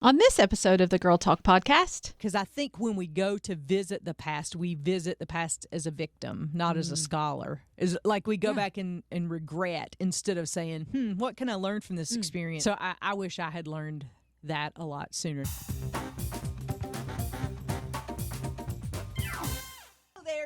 On this episode of the Girl Talk podcast. Because I think when we go to visit the past, we visit the past as a victim, not as a scholar. It's like we go back and regret instead of saying, what can I learn from this experience? So I wish I had learned that a lot sooner.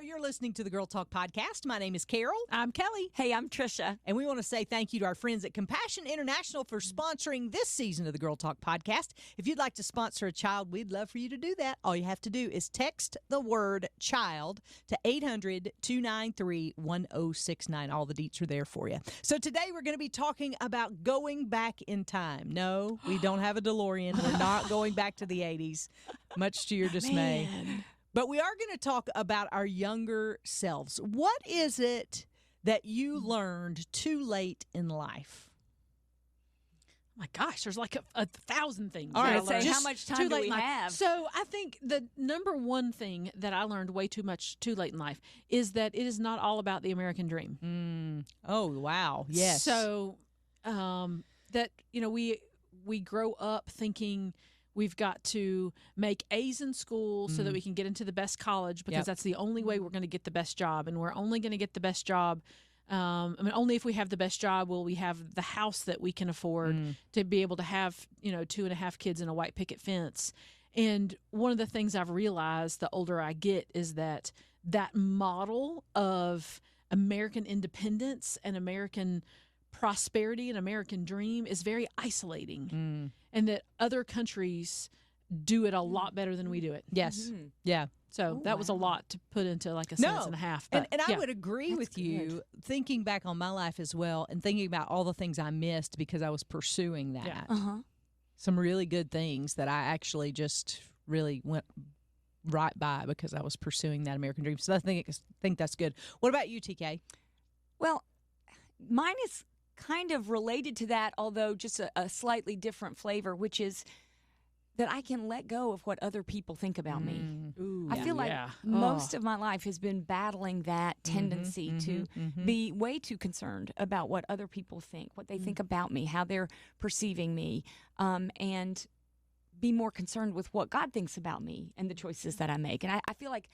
You're listening to the Girl Talk podcast. My name is Carol. I'm Kelly. Hey, I'm Tricia. And we want to say thank you to our friends at Compassion International for sponsoring this season of the Girl Talk podcast. If you'd like to sponsor a child, we'd love for you to do that. All you have to do is text the word child to 800-293-1069. All the deets are there for you. So today we're going to be talking about going back in time. No, we don't have a DeLorean. We're not going back to the 80s, much to your dismay. Man. But we are going to talk about our younger selves. What is it that you learned too late in life? Oh my gosh, there's like a thousand things. All right, Say, how much time do we have? So I think the number one thing that I learned way too late in life is that it is not all about the American dream. Oh, wow. Yes. So that, we grow up thinking we've got to make A's in school so that we can get into the best college because that's the only way we're going to get the best job. And we're only going to get the best job. Only if we have the best job will we have the house that we can afford to be able to have, 2.5 kids in a white picket fence. And one of the things I've realized the older I get is that model of American independence and American prosperity and American dream is very isolating, and that other countries do it a lot better than we do it. Yes. Yeah. So that was a lot to put into like a sentence and a half. But, and I would agree with you, thinking back on my life as well and thinking about all the things I missed because I was pursuing that. Yeah. Some really good things that I actually just really went right by because I was pursuing that American dream. So I think that's good. What about you, TK? Well, mine is kind of related to that, although just a slightly different flavor, which is that I can let go of what other people think about me. Ooh, I feel like most of my life has been battling that tendency to be way too concerned about what other people think, what they think about me, how they're perceiving me, and be more concerned with what God thinks about me and the choices that I make. And I feel like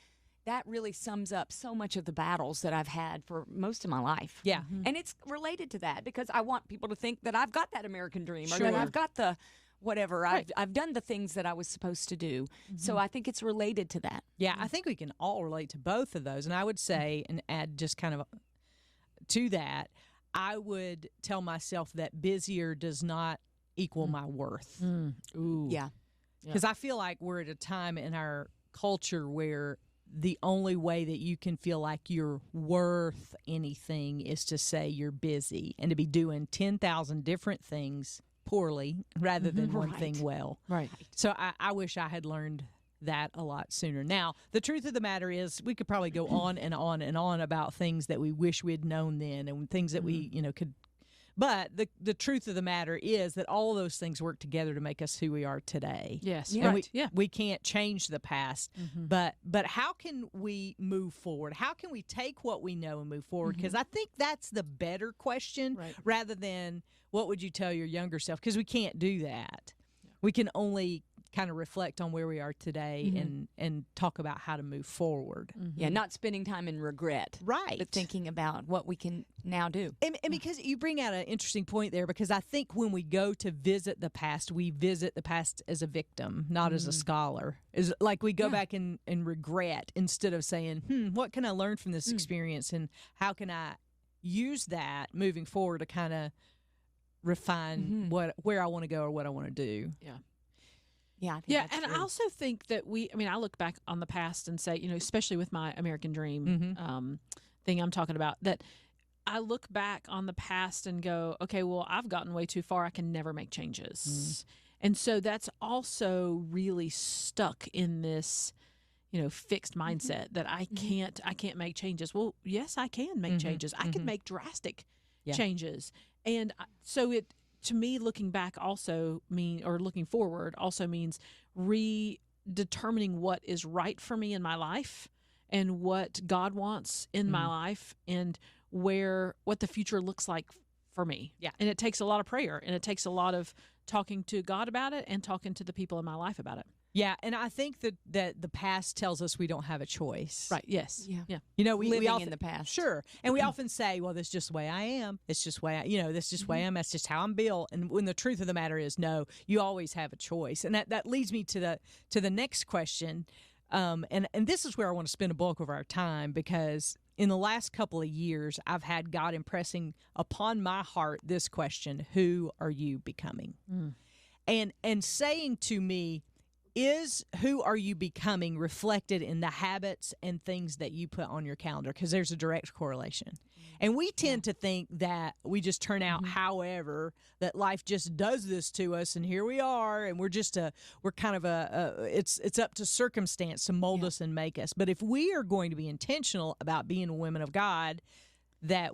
that really sums up so much of the battles that I've had for most of my life. Yeah. And it's related to that because I want people to think that I've got that American dream or Sure. that I've got the whatever. Right. I've done the things that I was supposed to do. So I think it's related to that. Yeah, I think we can all relate to both of those. And I would say, and add just kind of to that, I would tell myself that busier does not equal my worth. Ooh. Yeah. Because I feel like we're at a time in our culture where the only way that you can feel like you're worth anything is to say you're busy and to be doing 10,000 different things poorly rather than one thing well. Right. So I wish I had learned that a lot sooner. Now, the truth of the matter is we could probably go on and on and on about things that we wish we had known then and things that we, could. But the truth of the matter is that all of those things work together to make us who we are today. Yes. Yeah. Right. We can't change the past, but how can we move forward? How can we take what we know and move forward? Because I think that's the better question rather than what would you tell your younger self? Because we can't do that. Yeah. We can only kind of reflect on where we are today and talk about how to move forward. Yeah, not spending time in regret. Right. But thinking about what we can now do. And because you bring out an interesting point there, because I think when we go to visit the past, we visit the past as a victim, not as a scholar. Is like we go back and regret instead of saying, what can I learn from this experience and how can I use that moving forward to kind of refine where I want to go or what I want to do. Yeah. Yeah, I think that's and true. I also think that I look back on the past and say, especially with my American dream thing I'm talking about, that I look back on the past and go, okay, well, I've gotten way too far. I can never make changes. And so that's also really stuck in this, fixed mindset that I can't make changes. Well, yes, I can make changes. I can make drastic changes. And so to me, looking back looking forward also means redetermining what is right for me in my life and what God wants in my life and what the future looks like for me. Yeah. And it takes a lot of prayer and it takes a lot of talking to God about it and talking to the people in my life about it. Yeah, and I think that the past tells us we don't have a choice. Right, yes. Yeah. You know, we Living often, in the past. Sure. And we often say, well, this is just the way I am. It's just the way this is just the way I am. That's just how I'm built. And when the truth of the matter is, no, you always have a choice. And that leads me to the next question. And this is where I want to spend a bulk of our time, because in the last couple of years, I've had God impressing upon my heart this question: who are you becoming? And saying to me, is who are you becoming reflected in the habits and things that you put on your calendar? Because there's a direct correlation. And we tend to think that we just turn out however, that life just does this to us, and here we are, and we're kind of it's up to circumstance to mold us and make us. But if we are going to be intentional about being women of God, that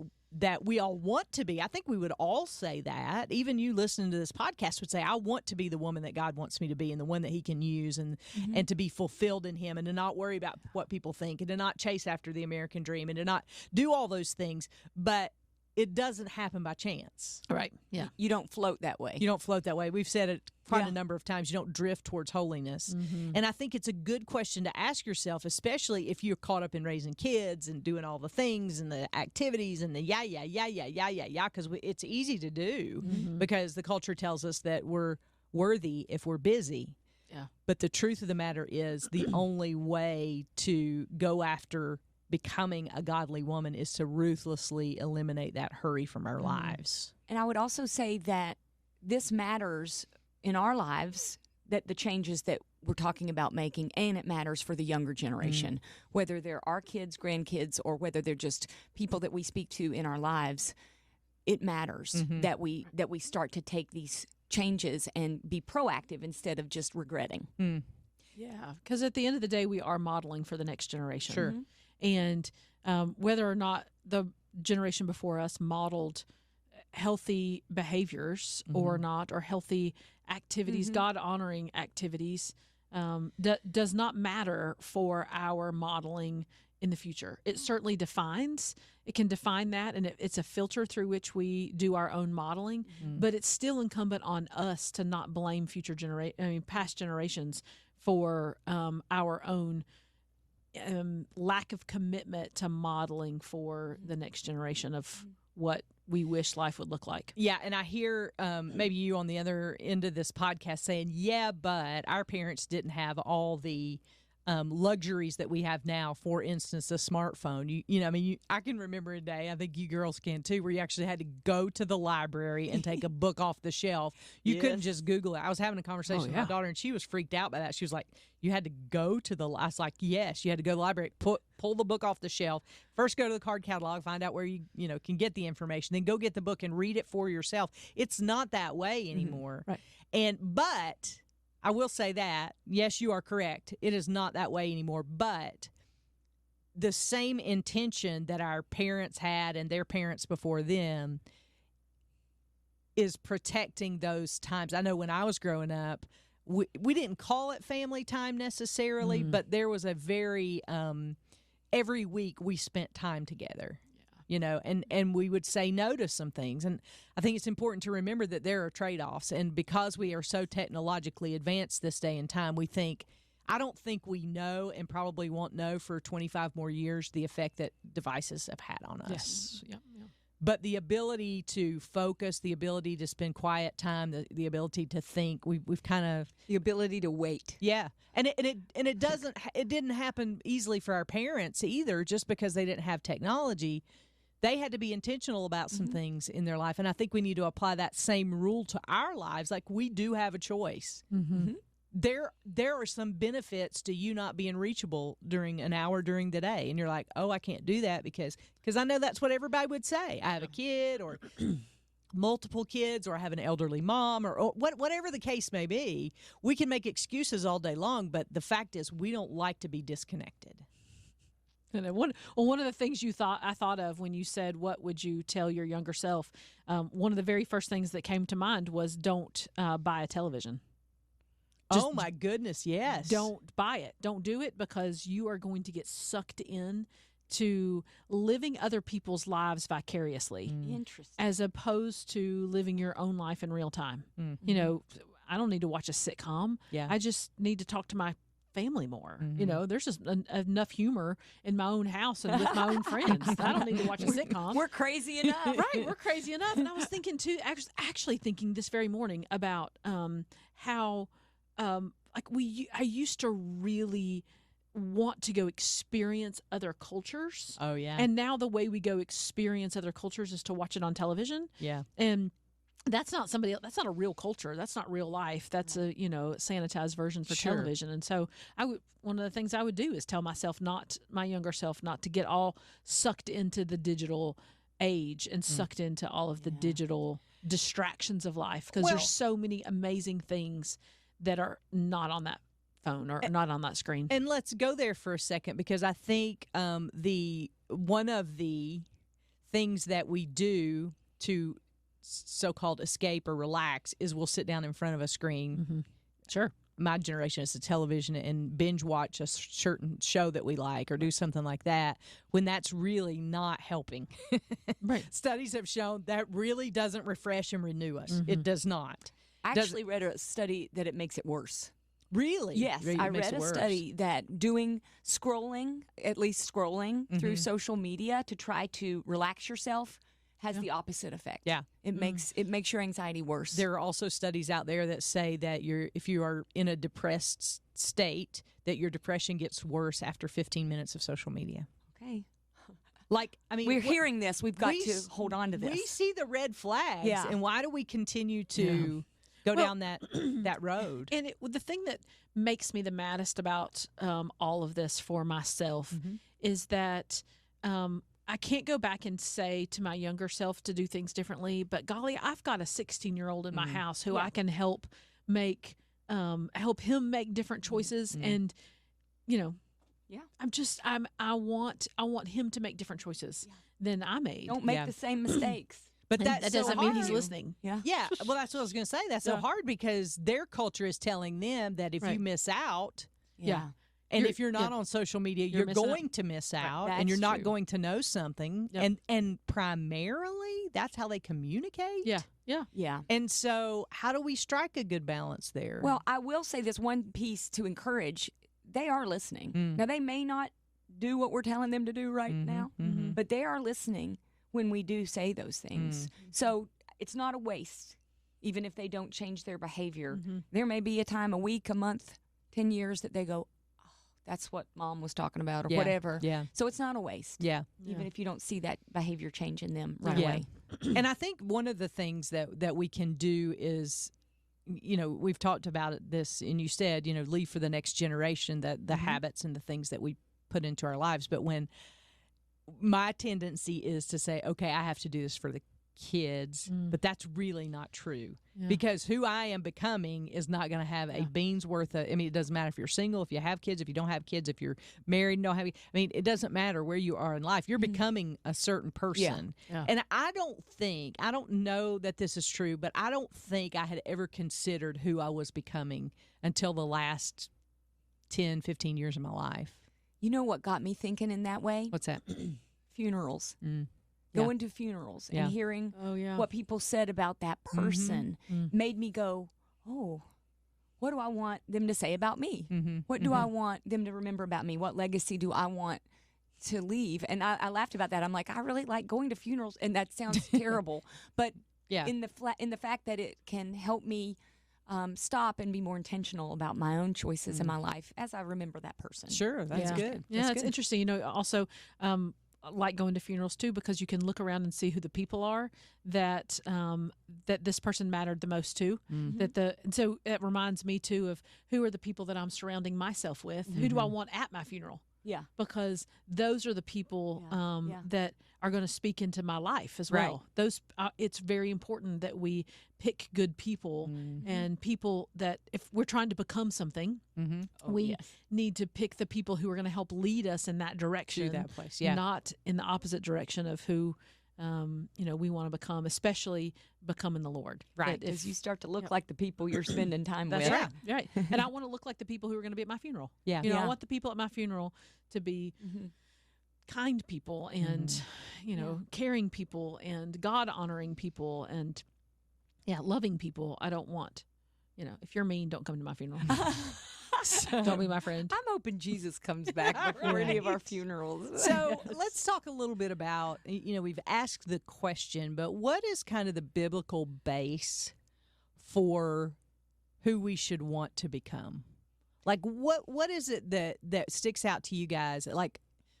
we all want to be. I think we would all say that. Even you listening to this podcast would say, I want to be the woman that God wants me to be, and the one that he can use, and to be fulfilled in him, and to not worry about what people think, and to not chase after the American dream, and to not do all those things. But it doesn't happen by chance. Right. Yeah. You don't float that way. You don't float that way. We've said it quite a number of times. You don't drift towards holiness. And I think it's a good question to ask yourself, especially if you're caught up in raising kids and doing all the things and the activities and the because it's easy to do because the culture tells us that we're worthy if we're busy. Yeah. But the truth of the matter is, the only way to go after becoming a godly woman is to ruthlessly eliminate that hurry from our lives. And I would also say that this matters in our lives, that the changes that we're talking about making, and it matters for the younger generation, whether they're our kids, grandkids, or whether they're just people that we speak to in our lives. It matters that we start to take these changes and be proactive instead of just regretting. Yeah, because at the end of the day, we are modeling for the next generation. Sure. And whether or not the generation before us modeled healthy behaviors or not, or healthy activities, God-honoring activities, does not matter for our modeling in the future. It certainly it can define that, and it's a filter through which we do our own modeling, but it's still incumbent on us to not blame past generations for our own lack of commitment to modeling for the next generation of what we wish life would look like. Yeah, and I hear maybe you on the other end of this podcast saying, yeah, but our parents didn't have all the luxuries that we have now. For instance, a smartphone. I can remember a day, I think you girls can too, where you actually had to go to the library and take a book off the shelf. You couldn't just Google it. I was having a conversation with my daughter, and she was freaked out by that. She was like, you had to go to I was like, yes, you had to go to the library, pull the book off the shelf, first go to the card catalog, find out where you can get the information, then go get the book and read it for yourself. It's not that way anymore. Right. But I will say that, yes, you are correct. It is not that way anymore. But the same intention that our parents had and their parents before them is protecting those times. I know when I was growing up, we didn't call it family time necessarily, but there was a very, every week we spent time together. And we would say no to some things. And I think it's important to remember that there are trade-offs. And because we are so technologically advanced this day and time, I don't think we know, and probably won't know for 25 more years, the effect that devices have had on us. Yes. Yeah. But the ability to focus, the ability to spend quiet time, the ability to think, we've kind of... The ability to wait. Yeah. And it didn't happen easily for our parents either, just because they didn't have technology. They had to be intentional about some things in their life. And I think we need to apply that same rule to our lives. Like, we do have a choice. There are some benefits to you not being reachable during an hour during the day. And you're like, oh, I can't do that because I know that's what everybody would say. I have a kid, or multiple kids, or I have an elderly mom, or whatever the case may be. We can make excuses all day long, but the fact is we don't like to be disconnected. And one of the things I thought of when you said, what would you tell your younger self? One of the very first things that came to mind was, don't buy a television. Oh my goodness, yes. Don't buy it. Don't do it, because you are going to get sucked in to living other people's lives vicariously, Interesting. as opposed to living your own life in real time. Mm-hmm. You know, I don't need to watch a sitcom. Yeah. I just need to talk to my family more. Mm-hmm. You know, there's just enough humor in my own house and with my own friends. I don't need to watch a sitcom. We're crazy enough. Right, we're crazy enough. And I was thinking too, actually thinking this very morning about how I used to really want to go experience other cultures. Oh, yeah. And now the way we go experience other cultures is to watch it on television. Yeah. And that's not that's not a real culture. That's not real life. That's a, sanitized version for Sure. television. And so one of the things I would do is tell myself my younger self, not to get all sucked into the digital age and sucked into all of the digital distractions of life. Because there's so many amazing things that are not on that phone or not on that screen. And let's go there for a second, because I think one of the things that we do to so-called escape or relax is we'll sit down in front of a screen. Mm-hmm. Sure. My generation is the television and binge watch a certain show that we like or do something like that, when that's really not helping. Right. Studies have shown that really doesn't refresh and renew us. It does not. I actually read a study that it makes it worse. Really? Yes, Really I makes read it a worse. study that doing scrolling, at least scrolling through social media to try to relax yourself, has the opposite effect. Yeah. It makes your anxiety worse. There are also studies out there that say that if you are in a depressed state, that your depression gets worse after 15 minutes of social media. Okay. Like, I mean, We're hearing this. We've got to s- hold on to this. We see the red flags, Yeah. and why do we continue to go down that road? And the thing that makes me the maddest about all of this for myself is that I can't go back and say to my younger self to do things differently. But golly, I've got a 16-year-old in my house who I can help him make different choices, and I want him to make different choices than I made. Don't make the same mistakes. But And that doesn't mean he's listening. Yeah. Yeah, well, that's what I was going to say. That's so Yeah. hard because their culture is telling them that if you Right. miss out, Yeah. and You're- if you're not on social media, you're you're missing out. going to miss out, That's and you're not true. going to know something. Yep. And primarily, that's how they communicate. Yeah. Yeah. Yeah. And so, how do we strike a good balance there? Well, I will say this one piece to encourage. They are listening. Now, they may not do what we're telling them to do right now, but they are listening when we do say those things. So it's not a waste, even if they don't change their behavior. There may be a time, a week, a month, 10 years that they go, oh, that's what mom was talking about or Yeah. whatever. Yeah. So it's not a waste, Yeah. even if you don't see that behavior change in them right Yeah. away. And I think one of the things that we can do is, we've talked about this, and you said, leave for the next generation the habits and the things that we put into our lives. But when my tendency is to say, okay, I have to do this for the kids, but that's really not true. Yeah. Because who I am becoming is not going to have a bean's worth of, it doesn't matter if you're single, if you have kids, if you don't have kids, if you're married, it doesn't matter where you are in life. You're becoming a certain person. Yeah. And I don't know that this is true, but I don't think I had ever considered who I was becoming until the last 10, 15 years of my life. You know what got me thinking in that way? What's that? Funerals. Yeah. Going to funerals Yeah. and hearing Oh, yeah. what people said about that person made me go, oh, what do I want them to say about me? What do I want them to remember about me? What legacy do I want to leave? And I laughed about that. I'm like, I really like going to funerals, and that sounds terrible, but Yeah. in the fact that it can help me stop and be more intentional about my own choices in my life as I remember that person. Sure, that's Yeah. good. Yeah, That's it's good. interesting. Also, like going to funerals too, because you can look around and see who the people are that that this person mattered the most to. And so it reminds me too of who are the people that I'm surrounding myself with. Who do I want at my funeral? Yeah. Because those are the people Yeah. that are going to speak into my life as Right. well. Those it's very important that we pick good people and people that if we're trying to become something, we need to pick the people who are going to help lead us in that direction, that place, yeah. not in the opposite direction of who we want to become, especially becoming the Lord. Right. That Because you start to look like the people you're spending time That's with. right. Right. And I want to look like the people who are going to be at my funeral. Yeah. I Yeah. want the people at my funeral to be kind people and, caring people and God honoring people and, loving people. I don't want, if you're mean, don't come to my funeral. Don't be my friend. I'm hoping Jesus comes back before any of our funerals. So let's talk a little bit about, we've asked the question, but what is kind of the biblical base for who we should want to become? Like, what is it that sticks out to you guys? Like,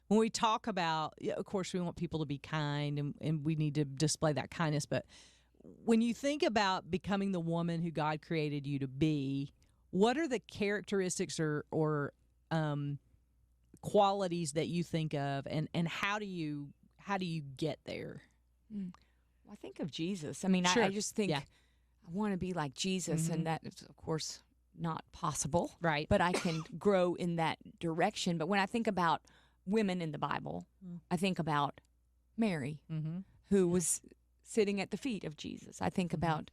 when we talk about, of course, we want people to be kind and we need to display that kindness. But when you think about becoming the woman who God created you to be, what are the characteristics or qualities that you think of, and how do you get there? Well, I think of Jesus. I mean, Sure. I just think I want to be like Jesus, and that is, of course, not possible. Right. But I can grow in that direction. But when I think about women in the Bible, I think about Mary, who was sitting at the feet of Jesus. I think about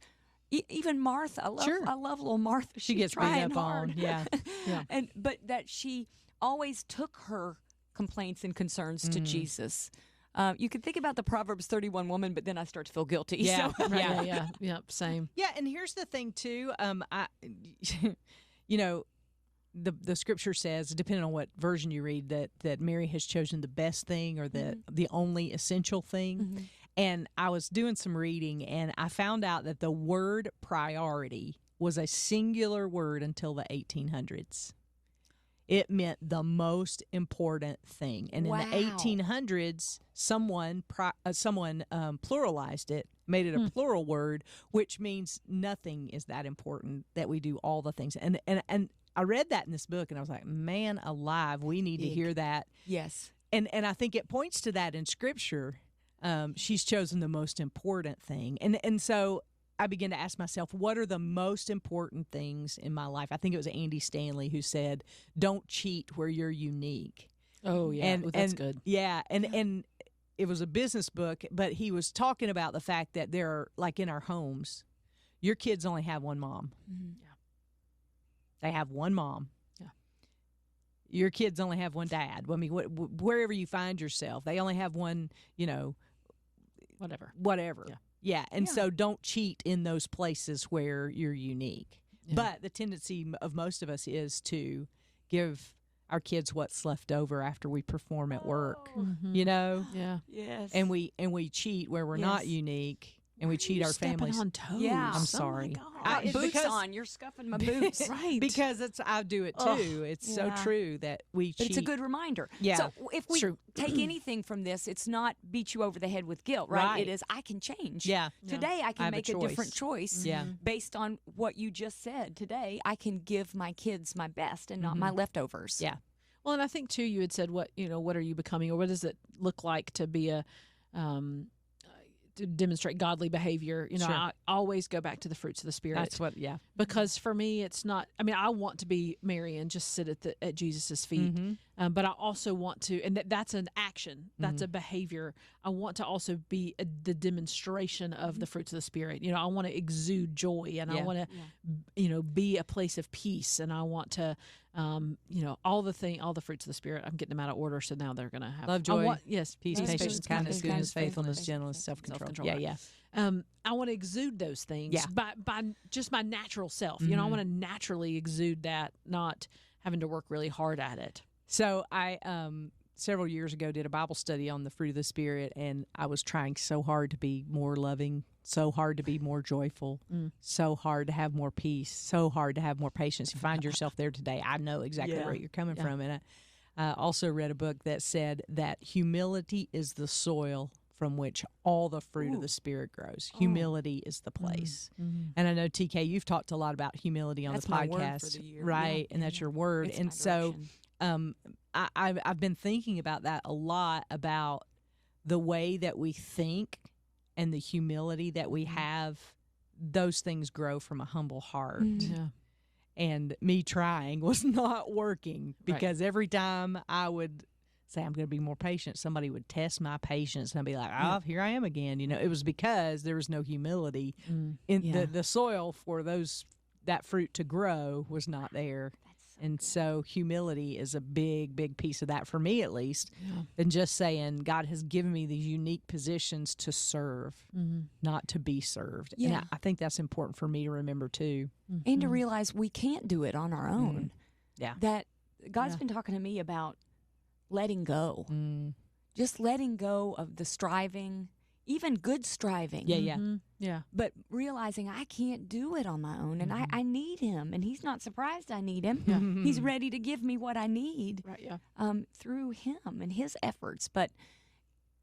even Martha. I love little Martha. She gets trying beat up hard. on. Yeah. But that she always took her complaints and concerns to Jesus. You can think about the Proverbs 31 woman, but then I start to feel guilty. Yeah, So. Yeah, same. Yeah, and here's the thing too. The scripture says, depending on what version you read, that Mary has chosen the best thing or the only essential thing. And I was doing some reading, and I found out that the word priority was a singular word until the 1800s. It meant the most important thing. And in the 1800s, someone pluralized it, made it a plural word, which means nothing is that important, that we do all the things. And I read that in this book, and I was like, man alive, we need to hear that. Yes. And I think it points to that in Scripture. She's chosen the most important thing. And so I began to ask myself, what are the most important things in my life? I think it was Andy Stanley who said, don't cheat where you're unique. Oh, yeah. That's good. Yeah. And it was a business book, but he was talking about the fact that there are, like in our homes, your kids only have one mom. Yeah. They have one mom. Yeah. Your kids only have one dad. I mean, wherever you find yourself, they only have one, whatever. Yeah. Yeah, and so don't cheat in those places where you're unique. Yeah. But the tendency of most of us is to give our kids what's left over after we perform at work. Yeah. Yes. And we cheat where we're not unique, and we cheat our families. On toes. Yeah. I'm sorry. Boots on. You're scuffing my boots. Right. Because I do it too. It's so true that we cheat. But it's a good reminder. Yeah. So if we take anything from this, it's not beat you over the head with guilt, right? It is, I can change. Yeah. Today I can make a choice. different choice based on what you just said. Today I can give my kids my best and not my leftovers. Yeah. Well, and I think too, you had said what are you becoming, or what does it look like to be to demonstrate godly behavior? I always go back to the fruits of the Spirit. That's what, because for me, it's not. I mean, I want to be Mary and just sit at Jesus's feet, but I also want to, and that's an action. That's a behavior. I want to also be the demonstration of the fruits of the Spirit. I want to exude joy, and I want to, be a place of peace, and I want to, all the fruits of the Spirit. I'm getting them out of order, so now they're going to have love, joy, peace, patience, kindness, goodness, faithfulness, gentleness, self-control. Yeah. I want to exude those things by just my natural self. I want to naturally exude that, not having to work really hard at it. So I several years ago did a Bible study on the fruit of the Spirit, and I was trying so hard to be more loving, so hard to be more joyful, so hard to have more peace, so hard to have more patience. You find yourself there today. I know exactly where you're coming from. And I also read a book that said that humility is the soil from which all the fruit of the Spirit grows. Humility is the place. And I know, TK, you've talked a lot about humility on that's the my podcast, word for the year. right? And that's your word. It's and my so direction. I've been thinking about that a lot, about the way that we think and the humility that we have. Those things grow from a humble heart. Yeah. And me trying was not working, because every time I would say I'm going to be more patient, somebody would test my patience, and I'd be like, oh, here I am again. It was because there was no humility in the soil for that fruit to grow was not there. And so humility is a big, big piece of that for me, at least. And just saying, God has given me these unique positions to serve, not to be served. Yeah. And I think that's important for me to remember too. And to realize we can't do it on our own. Yeah. That God's been talking to me about letting go. Just letting go of the striving, even good striving. Yeah. But realizing I can't do it on my own, and I need him, and he's not surprised I need him. He's ready to give me what I need through him and his efforts. But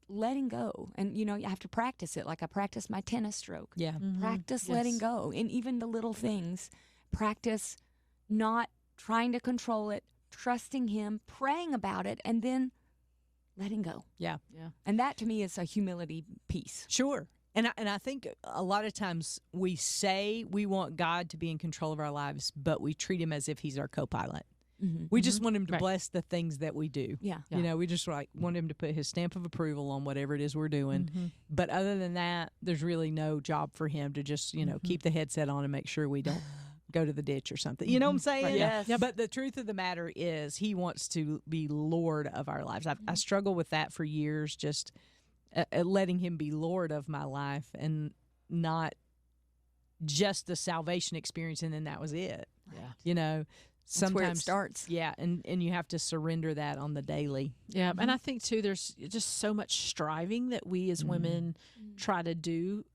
letting go, and you have to practice it. Like I practice my tennis stroke. Practice letting go, and even the little things. Practice not trying to control it, trusting him, praying about it, and then letting go. Yeah. And that to me is a humility piece. Sure. And I think a lot of times we say we want God to be in control of our lives, but we treat him as if he's our co-pilot. We just want him to bless the things that we do. We just want him to put his stamp of approval on whatever it is we're doing. But other than that, there's really no job for him to just, keep the headset on and make sure we don't go to the ditch or something. You know what I'm saying? Right. Yes. Yeah. But the truth of the matter is he wants to be Lord of our lives. I struggled with that for years, just letting him be Lord of my life and not just the salvation experience and then that was it. Right. Sometimes that's where it starts. Yeah, and you have to surrender that on the daily. Yeah, and I think too, there's just so much striving that we as women try to do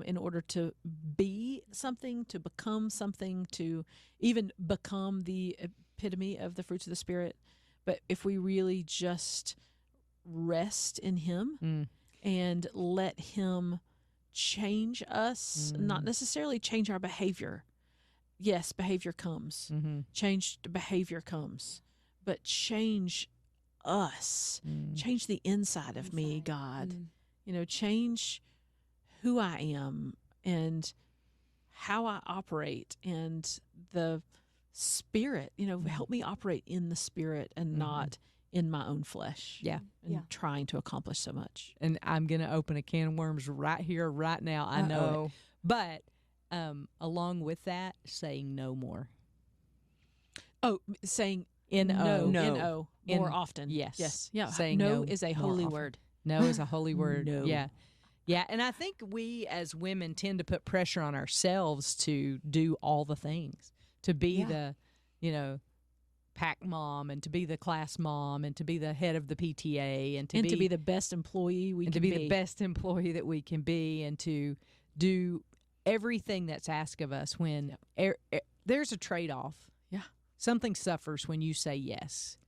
in order to be something, to become something, to even become the epitome of the fruits of the Spirit. But if we really just rest in Him and let Him change us, not necessarily change our behavior. Yes, behavior comes. Changed behavior comes. But change us. Change the inside of me, God. Change who I am and how I operate and the Spirit. Help me operate in the Spirit and not in my own flesh. Yeah. And trying to accomplish so much. And I'm going to open a can of worms right here, right now. I know it. But along with that, saying no more. Oh, saying N-O. No. More often. Yes. Yeah. Saying no is a holy often. word. No is a holy word. No. Yeah. Yeah. And I think we as women tend to put pressure on ourselves to do all the things, to be the, pack mom and to be the class mom and to be the head of the PTA and to be the best employee we can be. And to be the best employee that we can be and to do everything that's asked of us when there's a trade-off. Yeah. Something suffers when you say yes.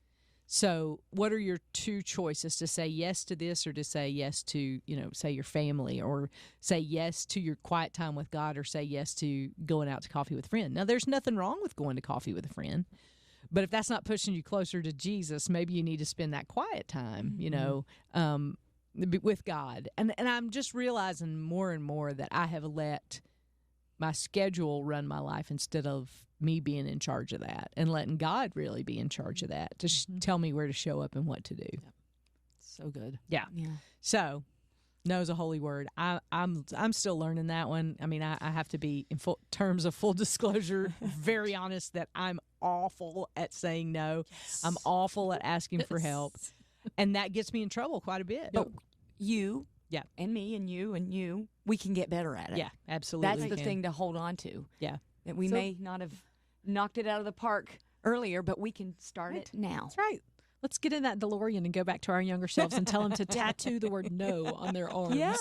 So what are your two choices, to say yes to this or to say yes to, say your family, or say yes to your quiet time with God, or say yes to going out to coffee with a friend? Now, there's nothing wrong with going to coffee with a friend, but if that's not pushing you closer to Jesus, maybe you need to spend that quiet time, with God. And I'm just realizing more and more that I have let my schedule run my life instead of me being in charge of that, and letting God really be in charge of that to tell me where to show up and what to do. Yep. So good. Yeah. So no is a holy word. I'm still learning that one. I mean, I have to be, in terms of full disclosure, very honest that I'm awful at saying no. Yes. I'm awful at asking for help. And that gets me in trouble quite a bit. But you and me and you, we can get better at it. Yeah, absolutely. That's the thing to hold on to. Yeah. That we may not have knocked it out of the park earlier, but we can start it now. That's right. Let's get in that DeLorean and go back to our younger selves and tell them to tattoo the word no on their arms. Yeah.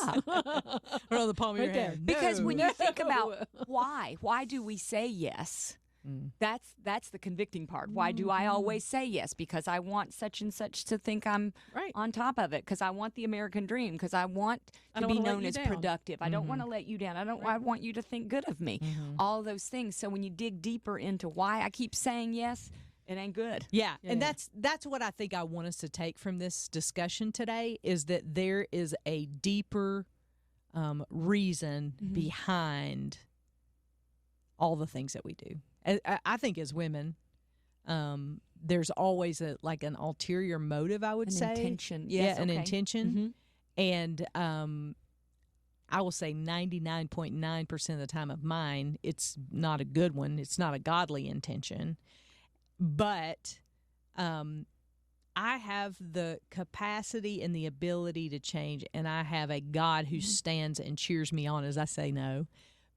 Or on the palm of your hand. Because when you think about why do we say yes? That's the convicting part. Why do I always say yes? Because I want such and such to think I'm on top of it. Because I want the American dream. Because I want to be known as productive. I don't want to let you down. I want you to think good of me. All those things. So when you dig deeper into why I keep saying yes, it ain't good. Yeah. And that's what I think I want us to take from this discussion today, is that there is a deeper reason behind all the things that we do. I think as women, there's always an ulterior motive, I would say. An intention. Yes, an intention. And I will say 99.9% of the time of mine, it's not a good one. It's not a godly intention. but I have the capacity and the ability to change, and I have a God who stands and cheers me on as I say no,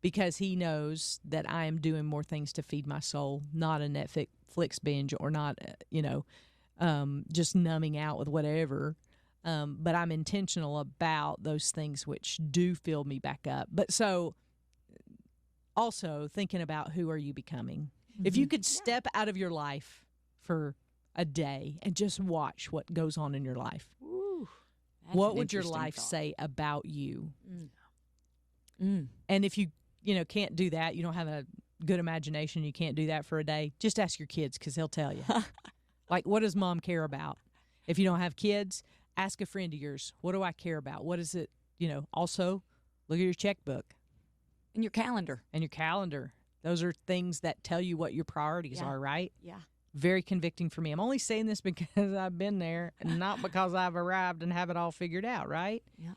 because he knows that I am doing more things to feed my soul, not a Netflix binge or not, just numbing out with whatever. But I'm intentional about those things which do fill me back up. But so also thinking about who are you becoming? Mm-hmm. If you could step out of your life for a day and just watch what goes on in your life, what would your life say about you? And if you can't do that, you don't have a good imagination, you can't do that for a day, just ask your kids, because they'll tell you. Like, what does mom care about? If you don't have kids, ask a friend of yours, what do I care about? What is it? Also look at your checkbook and your calendar. Those are things that tell you what your priorities are, right? Yeah. Very convicting for me. I'm only saying this because I've been there, and not because I've arrived and have it all figured out, right? Yeah.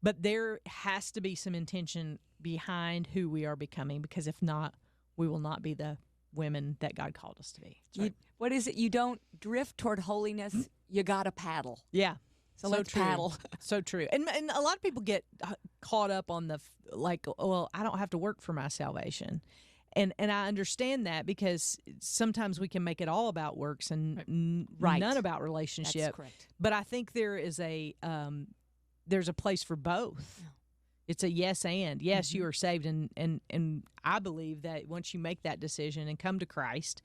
But there has to be some intention behind who we are becoming, because if not, we will not be the women that God called us to be. Right. What is it? You don't drift toward holiness. You got to paddle. Yeah. So let's paddle. So true. And a lot of people get caught up on well, I don't have to work for my salvation. And I understand that, because sometimes we can make it all about works and none about relationship. That's correct. But I think there is there's a place for both. Yeah. It's a yes and. Yes, you are saved, and I believe that once you make that decision and come to Christ,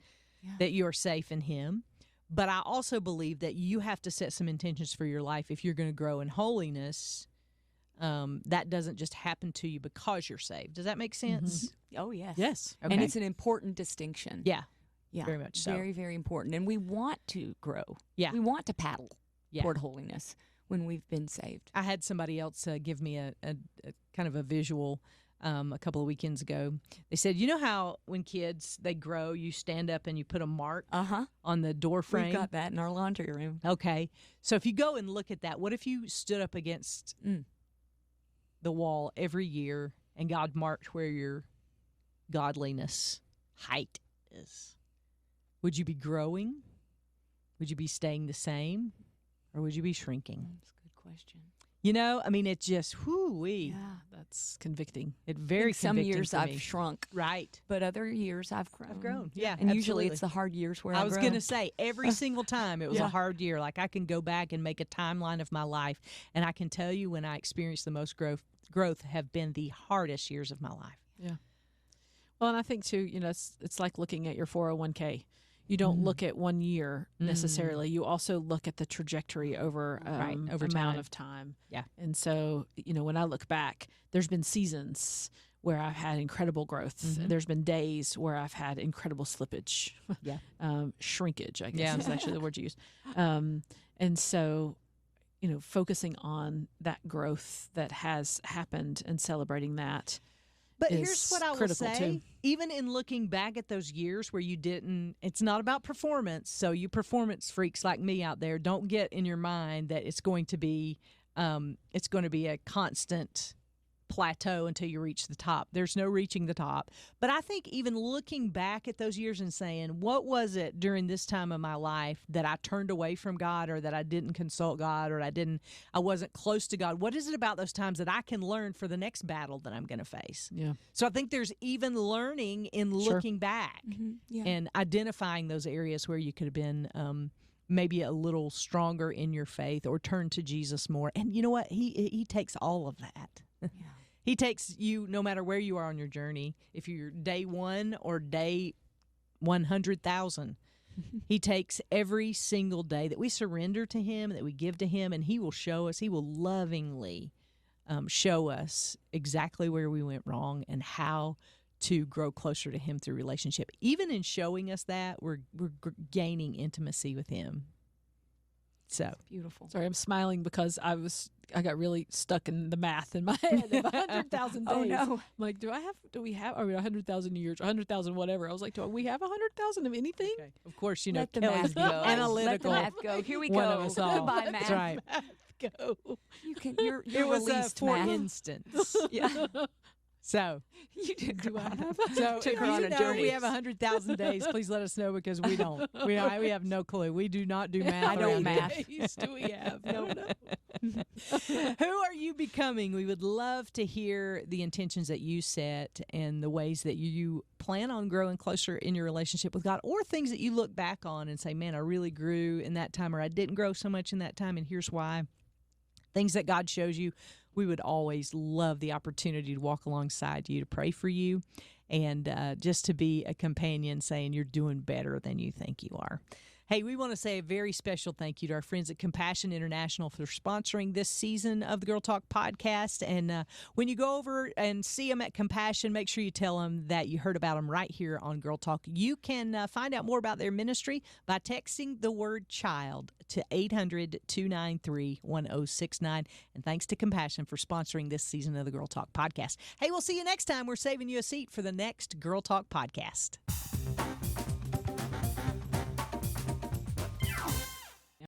that you are safe in him. But I also believe that you have to set some intentions for your life if you're going to grow in holiness. That doesn't just happen to you because you're saved. Does that make sense? Mm-hmm. Oh, yes. Yes. Okay. And it's an important distinction. Yeah. Very much so. Very, very important. And we want to grow. Yeah. We want to paddle toward holiness when we've been saved. I had somebody else give me a kind of a visual a couple of weekends ago. They said, you know how when kids, they grow, you stand up and you put a mark on the door frame? We've got that in our laundry room. Okay. So if you go and look at that, what if you stood up against the wall every year and God marked where your godliness height is? Would you be growing? Would you be staying the same? Or would you be shrinking? That's a good question. It's just, whoo-wee. Yeah, that's convicting. It very some convicting years for I've me. shrunk. Right. But other years I've grown. Yeah. And absolutely. usually it's the hard years where I was going to say, every single time it was a hard year. Like, I can go back and make a timeline of my life, and I can tell you when I experienced the most growth have been the hardest years of my life. Yeah. Well, and I think too, it's like looking at your 401k. You don't look at 1 year necessarily. You also look at the trajectory over amount of time. Yeah. And so, when I look back, there's been seasons where I've had incredible growth. There's been days where I've had incredible slippage. Yeah. Shrinkage, I guess is actually the word you use. And so, focusing on that growth that has happened and celebrating that. But here's what I will say. Too. Even in looking back at those years where you didn't, it's not about performance. So you performance freaks like me out there, don't get in your mind that it's going to be a constant plateau until you reach the top. There's no reaching the top. But I think even looking back at those years and saying, what was it during this time of my life that I turned away from God, or that I didn't consult God, or I wasn't close to God? What is it about those times that I can learn for the next battle that I'm going to face? Yeah. So I think there's even learning in looking back and identifying those areas where you could have been maybe a little stronger in your faith, or turn to Jesus more. And you know what? He takes all of that. Yeah. He takes you no matter where you are on your journey. If you're day 1 or day 100,000, he takes every single day that we surrender to him, that we give to him, and he will show us. He will lovingly show us exactly where we went wrong and how to grow closer to him through relationship. Even in showing us that, we're gaining intimacy with him. So beautiful. Sorry, I'm smiling because I got really stuck in the math in my head of 100,000 days. Oh no! I'm like, do we have 100,000 years, 100,000 whatever? I was like, do we have 100,000 of anything? Okay. Of course, let the Kelly's math go. analytical. Let the math go. Here we One go. of us all. Goodbye, math. That's right. Go. You're it was released, for math. instance. Yeah. So You took her on took her on a journey. We have 100,000 days. Please let us know because we don't. We have no clue. We do not do math. I don't math. Days do we have? No. Who are you becoming? We would love to hear the intentions that you set and the ways that you plan on growing closer in your relationship with God, or things that you look back on and say, man, I really grew in that time, or I didn't grow so much in that time, and here's why. Things that God shows you. We would always love the opportunity to walk alongside you, to pray for you, and just to be a companion saying you're doing better than you think you are. Hey, we want to say a very special thank you to our friends at Compassion International for sponsoring this season of the Girl Talk podcast. And when you go over and see them at Compassion, make sure you tell them that you heard about them right here on Girl Talk. You can find out more about their ministry by texting the word child to 800-293-1069. And thanks to Compassion for sponsoring this season of the Girl Talk podcast. Hey, we'll see you next time. We're saving you a seat for the next Girl Talk podcast.